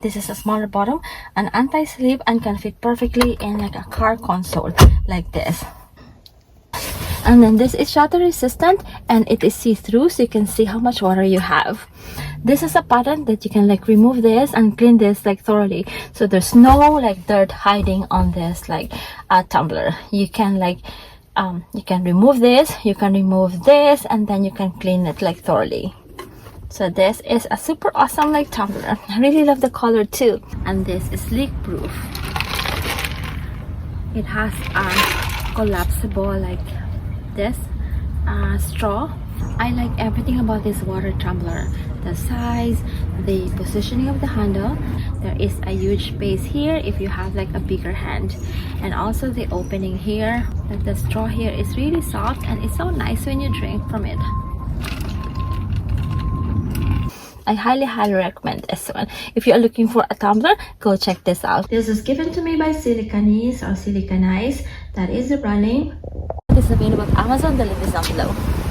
This is a smaller bottle, an anti-slip, and can fit perfectly in like a car console like this. And then this is shatter resistant and it is see-through, so you can see how much water you have. This is a pattern that you can like remove this and clean this like thoroughly, so there's no like dirt hiding on this like tumbler. You can like you can remove this, you can remove this, and then you can clean it like thoroughly. So this is a super awesome like tumbler. I really love the color too. And this is leak proof. It has a collapsible like this straw. I like everything about this water tumbler. The size, the positioning of the handle. There is a huge space here if you have like a bigger hand, and also the opening here. Like the straw here is really soft and it's so nice when you drink from it. I highly recommend this one. If you are looking for a tumbler, go check this out. This was given to me by Silicanice or Silicanice. That is the brand name. This is available on Amazon. The link is down below.